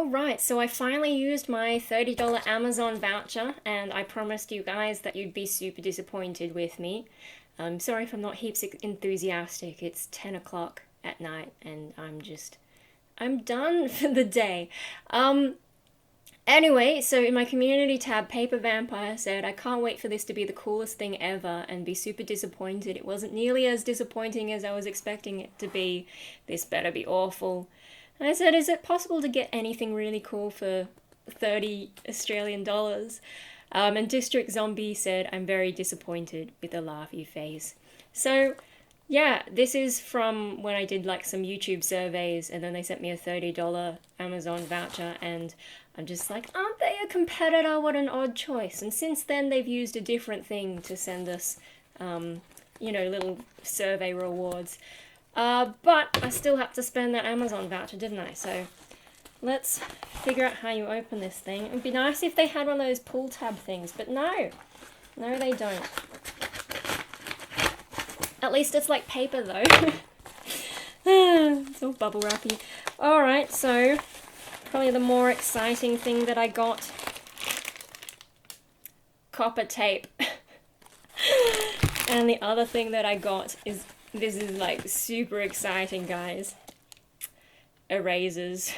All right, so I finally used my $30 Amazon voucher, and I promised you guys that you'd be super disappointed with me. I'm sorry if I'm not heaps enthusiastic. It's 10 o'clock at night, and I'm done for the day. Um, Anyway, so in my community tab, Paper Vampire said, I can't wait for this to be the coolest thing ever and be super disappointed. It wasn't nearly as disappointing as I was expecting it to be. This better be awful. And I said, is it possible to get anything really cool for 30 Australian dollars? And District Zombie said, I'm very disappointed with a laughy face. So, yeah, this is from when I did like some YouTube surveys and then they sent me a $30 Amazon voucher and I'm just like, aren't they a competitor? What an odd choice. And since then they've used a different thing to send us, little survey rewards. But I still had to spend that Amazon voucher, didn't I? So let's figure out how you open this thing. It would be nice if they had one of those pull tab things, but no. No, they don't. At least it's like paper though. It's all bubble wrappy. Alright, so probably the more exciting thing that I got. Copper tape. And the other thing that I got is, this is like super exciting, guys. Erasers.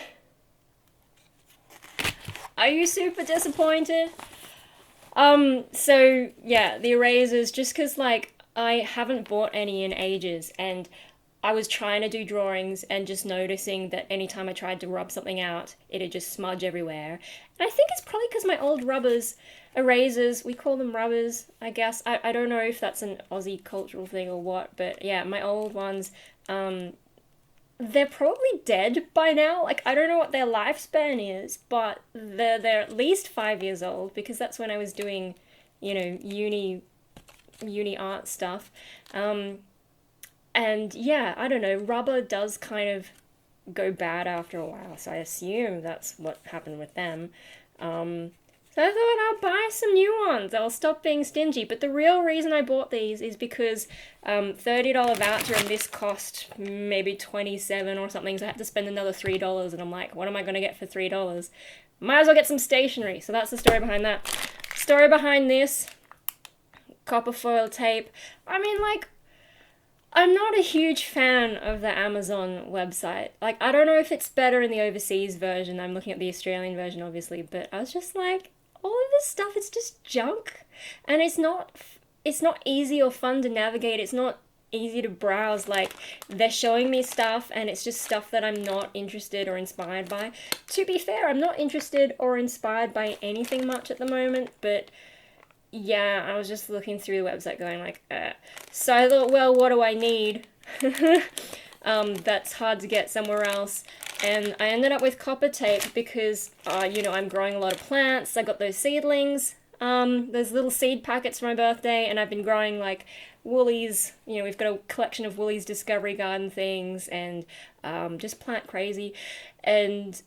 Are you super disappointed? So yeah, the erasers, just cause like I haven't bought any in ages and I was trying to do drawings and just noticing that anytime I tried to rub something out, it'd just smudge everywhere. And I think it's probably because my old erasers, we call them rubbers, I guess. I don't know if that's an Aussie cultural thing or what, but yeah, my old ones, they're probably dead by now. Like, I don't know what their lifespan is, but they're at least 5 years old because that's when I was doing, uni art stuff. And yeah, I don't know, rubber does kind of go bad after a while, so I assume that's what happened with them. So I thought I'll buy some new ones. I'll stop being stingy. But the real reason I bought these is because $30 voucher and this cost maybe $27 or something, so I had to spend another $3 and I'm like, what am I going to get for $3? Might as well get some stationery. So that's the story behind that. Story behind this, copper foil tape. I mean, like, I'm not a huge fan of the Amazon website. Like, I don't know if it's better in the overseas version. I'm looking at the Australian version, obviously, but I was just like, all of this stuff, it's just junk. And it's not easy or fun to navigate. It's not easy to browse. Like, they're showing me stuff and it's just stuff that I'm not interested or inspired by. To be fair, I'm not interested or inspired by anything much at the moment, but yeah, I was just looking through the website going like, So I thought, well, what do I need? That's hard to get somewhere else. And I ended up with copper tape because, I'm growing a lot of plants. I got those seedlings, those little seed packets for my birthday, and I've been growing like Woolies. We've got a collection of Woolies Discovery Garden things and just plant crazy. And,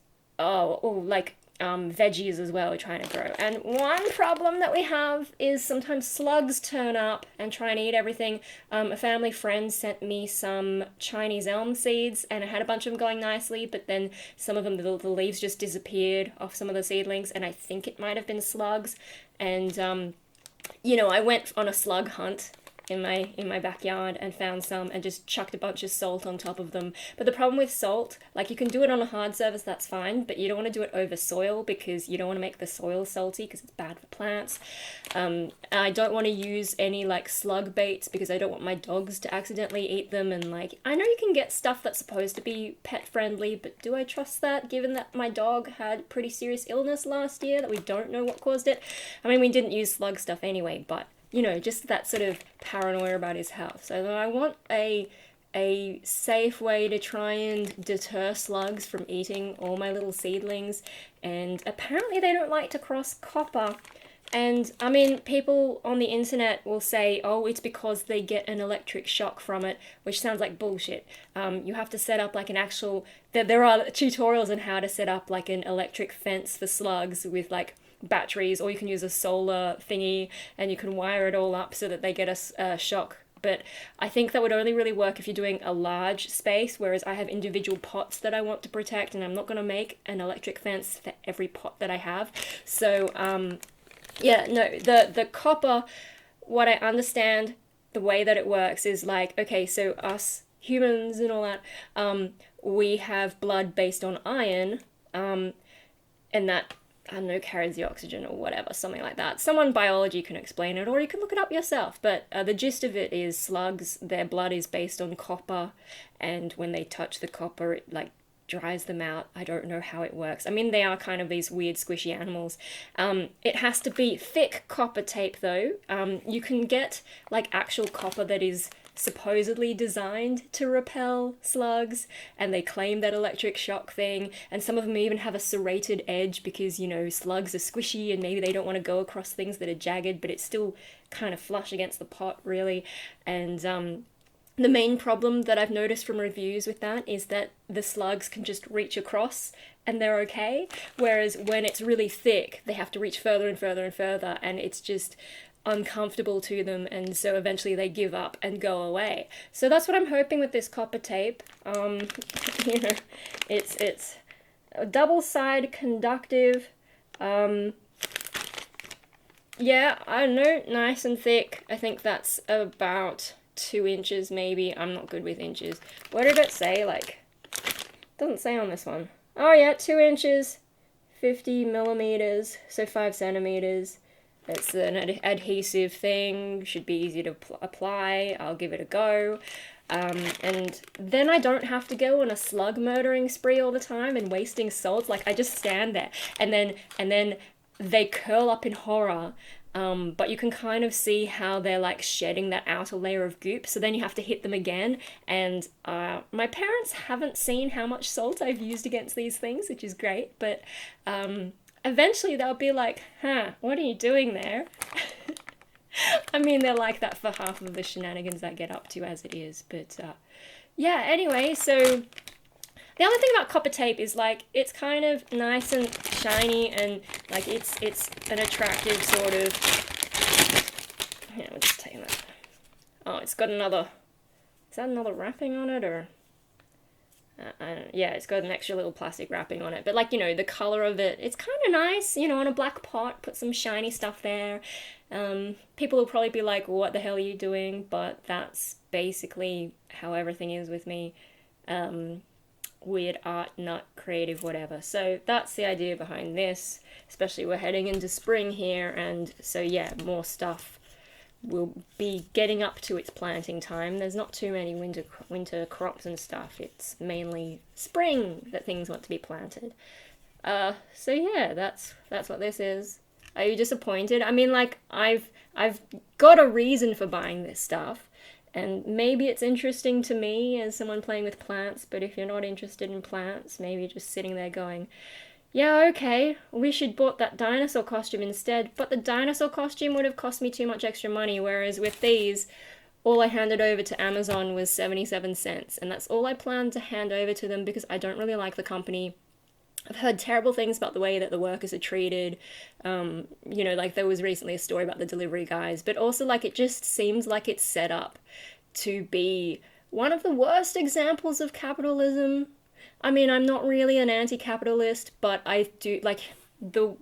veggies as well we're trying to grow. And one problem that we have is sometimes slugs turn up and try and eat everything. A family friend sent me some Chinese elm seeds and I had a bunch of them going nicely, but then some of them, the leaves just disappeared off some of the seedlings and I think it might have been slugs. And, I went on a slug hunt in my backyard and found some and just chucked a bunch of salt on top of them. But the problem with salt, like you can do it on a hard surface, that's fine, but you don't want to do it over soil because you don't want to make the soil salty because it's bad for plants. I don't want to use any like slug baits because I don't want my dogs to accidentally eat them. And like, I know you can get stuff that's supposed to be pet friendly, but do I trust that given that my dog had pretty serious illness last year that we don't know what caused it? I mean, we didn't use slug stuff anyway, but just that sort of paranoia about his health. So I want a safe way to try and deter slugs from eating all my little seedlings. And apparently they don't like to cross copper. And I mean, people on the internet will say, oh, it's because they get an electric shock from it, which sounds like bullshit. You have to set up like an actual, there are tutorials on how to set up like an electric fence for slugs with like batteries, or you can use a solar thingy and you can wire it all up so that they get a shock But I think that would only really work if you're doing a large space, whereas I have individual pots that I want to protect, and I'm not going to make an electric fence for every pot that I have. So, yeah, no, the copper, what I understand, the way that it works is like, okay, so us humans and all that, we have blood based on iron, and that, I don't know, carries the oxygen or whatever, something like that. Someone biology can explain it, or you can look it up yourself. But the gist of it is slugs, their blood is based on copper, and when they touch the copper, it like dries them out. I don't know how it works. I mean, they are kind of these weird squishy animals. It has to be thick copper tape though. You can get like actual copper that is supposedly designed to repel slugs, and they claim that electric shock thing, and some of them even have a serrated edge because, you know, slugs are squishy and maybe they don't want to go across things that are jagged, but it's still kind of flush against the pot, really. And the main problem that I've noticed from reviews with that is that the slugs can just reach across and they're okay, whereas when it's really thick, they have to reach further and further and further, and it's just uncomfortable to them, and so eventually they give up and go away. So that's what I'm hoping with this copper tape. You know, it's a double side conductive. Yeah, I don't know, nice and thick. I think that's about 2 inches maybe. I'm not good with inches. What did it say? Like, doesn't say on this one. Oh yeah, 2 inches, 50 millimeters, so 5 centimeters. It's an adhesive thing, should be easy to apply. I'll give it a go. And then I don't have to go on a slug murdering spree all the time and wasting salt. Like, I just stand there, and then they curl up in horror. But you can kind of see how they're like shedding that outer layer of goop, so then you have to hit them again. And my parents haven't seen how much salt I've used against these things, which is great, but eventually they'll be like, huh, what are you doing there? I mean, they're like that for half of the shenanigans I get up to as it is, but yeah, anyway, so the other thing about copper tape is like it's kind of nice and shiny, and like it's an attractive sort of. Yeah, we'll just take that. Oh, it's got another. Is that another wrapping on it, or? Yeah, it's got an extra little plastic wrapping on it, but like, you know, the color of it, it's kind of nice, you know, on a black pot, put some shiny stuff there. People will probably be like, what the hell are you doing? But that's basically how everything is with me. Weird art, nut, creative, whatever. So that's the idea behind this, especially we're heading into spring here, and so yeah, more stuff will be getting up to its planting time. There's not too many winter crops and stuff. It's mainly spring that things want to be planted. So yeah, that's what this is. Are you disappointed? I mean, like, I've got a reason for buying this stuff, and maybe it's interesting to me as someone playing with plants, but if you're not interested in plants, maybe you're just sitting there going, yeah, okay, we should bought that dinosaur costume instead, but the dinosaur costume would have cost me too much extra money, whereas with these, all I handed over to Amazon was 77 cents, and that's all I plan to hand over to them because I don't really like the company. I've heard terrible things about the way that the workers are treated. You know, like there was recently a story about the delivery guys, but also like it just seems like it's set up to be one of the worst examples of capitalism. I mean, I'm not really an anti-capitalist, but I do, like, do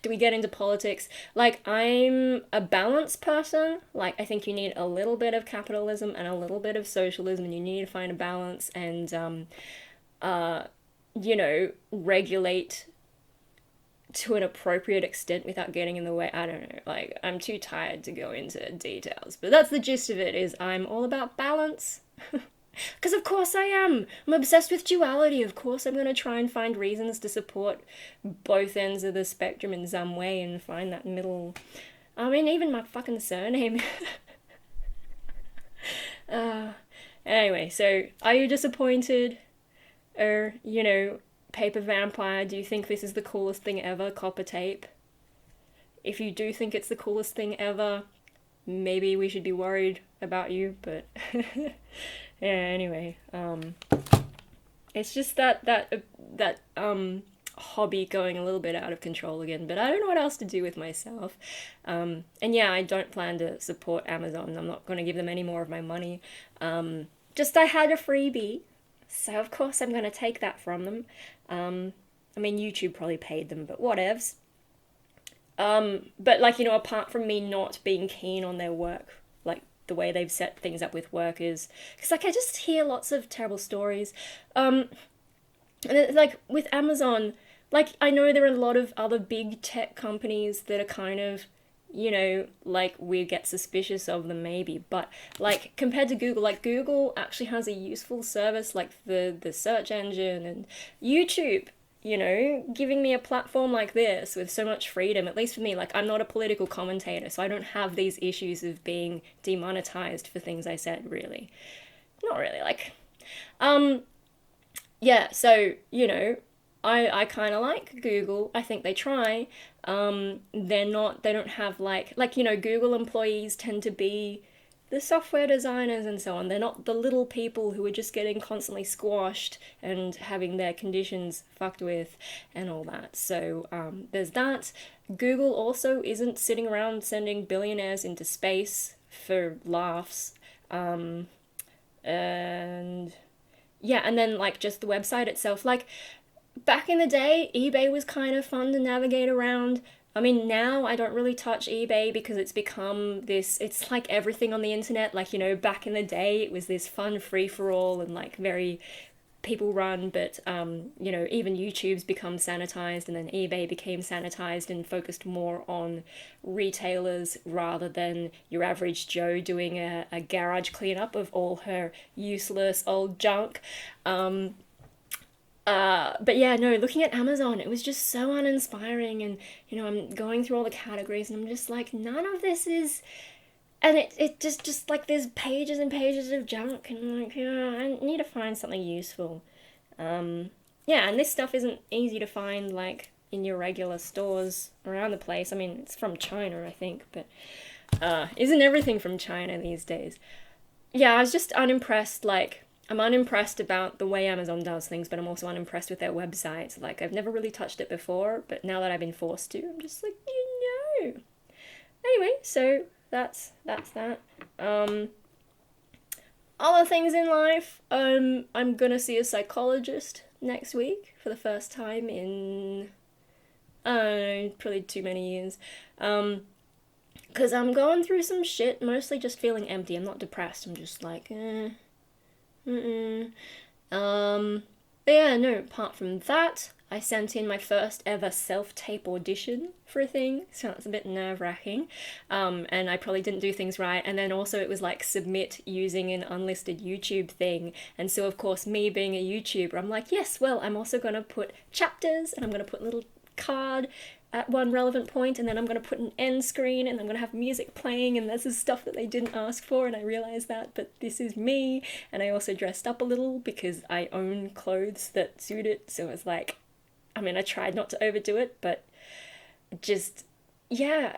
we get into politics? Like, I'm a balanced person. Like, I think you need a little bit of capitalism and a little bit of socialism, and you need to find a balance and, you know, regulate to an appropriate extent without getting in the way. I don't know, like, I'm too tired to go into details, but that's the gist of it, is I'm all about balance. Because of course I am. I'm obsessed with duality. Of course I'm going to try and find reasons to support both ends of the spectrum in some way and find that middle. I mean, even my fucking surname. Anyway, so are you disappointed? Or, you know, Paper Vampire, do you think this is the coolest thing ever, copper tape? If you do think it's the coolest thing ever, maybe we should be worried about you, but yeah, anyway, it's just that hobby going a little bit out of control again, but I don't know what else to do with myself. And yeah, I don't plan to support Amazon. I'm not going to give them any more of my money. Just I had a freebie, so of course I'm going to take that from them. I mean, YouTube probably paid them, but whatevs. But like, apart from me not being keen on their work, like the way they've set things up with workers, because like I just hear lots of terrible stories. And it's like with Amazon, like I know there are a lot of other big tech companies that are kind of, like we get suspicious of them maybe, but like compared to Google, like Google actually has a useful service like the search engine, and YouTube, giving me a platform like this with so much freedom, at least for me, like I'm not a political commentator, so I don't have these issues of being demonetized for things I said, really. Not really, like, yeah, so, I kind of like Google. I think they try. They don't have Google employees tend to be the software designers and so on. They're not the little people who are just getting constantly squashed and having their conditions fucked with and all that. So there's that. Google also isn't sitting around sending billionaires into space for laughs. And yeah, and then like just the website itself. Like back in the day, eBay was kind of fun to navigate around. I mean, now I don't really touch eBay because it's become this, it's like everything on the internet. Like, back in the day, it was this fun free for all and like very people run, but, even YouTube's become sanitized, and then eBay became sanitized and focused more on retailers rather than your average Joe doing a garage cleanup of all her useless old junk. But yeah, no, looking at Amazon, it was just so uninspiring, and I'm going through all the categories, and I'm just like, none of this is, and it just like there's pages and pages of junk, and I'm like, I need to find something useful. Yeah, and this stuff isn't easy to find like in your regular stores around the place. I mean, it's from China, I think, but isn't everything from China these days? Yeah, I was just unimpressed. Like, I'm unimpressed about the way Amazon does things, but I'm also unimpressed with their website. Like, I've never really touched it before, but now that I've been forced to, I'm just like, Anyway, so that's that. Other things in life, I'm gonna see a psychologist next week for the first time in, I don't know, probably too many years. Because I'm going through some shit, mostly just feeling empty. I'm not depressed, I'm just like, but yeah, no, apart from that, I sent in my first ever self-tape audition for a thing, so it's a bit nerve-wracking. And I probably didn't do things right. And then also it was like submit using an unlisted YouTube thing. And so of course, me being a YouTuber, I'm like, yes, well, I'm also gonna put chapters, and I'm gonna put a little card at one relevant point, and then I'm going to put an end screen, and I'm going to have music playing, and this is stuff that they didn't ask for, and I realized that, but this is me. And I also dressed up a little because I own clothes that suit it, so it's like, I mean, I tried not to overdo it, but just, yeah,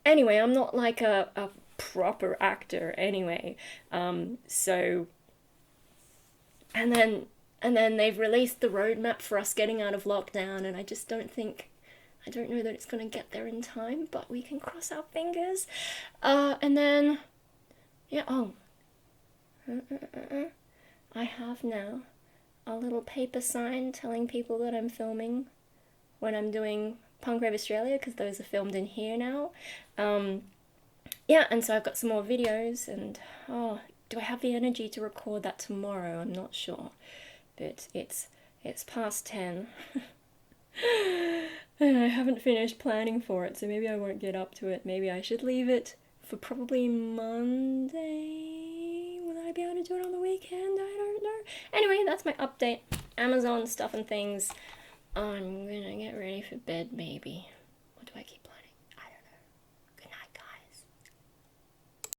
anyway, I'm not like a proper actor anyway, so, and then they've released the roadmap for us getting out of lockdown, and I just don't know that it's going to get there in time, but we can cross our fingers. And then, yeah, I have now a little paper sign telling people that I'm filming when I'm doing Punk Rave Australia, because those are filmed in here now. Yeah, and so I've got some more videos, and, do I have the energy to record that tomorrow? I'm not sure. But it's past 10 and I haven't finished planning for it, so maybe I won't get up to it. Maybe I should leave it for probably Monday. Will I be able to do it on the weekend? I don't know. Anyway, that's my update. Amazon stuff and things. I'm gonna get ready for bed, maybe. What do I keep playing?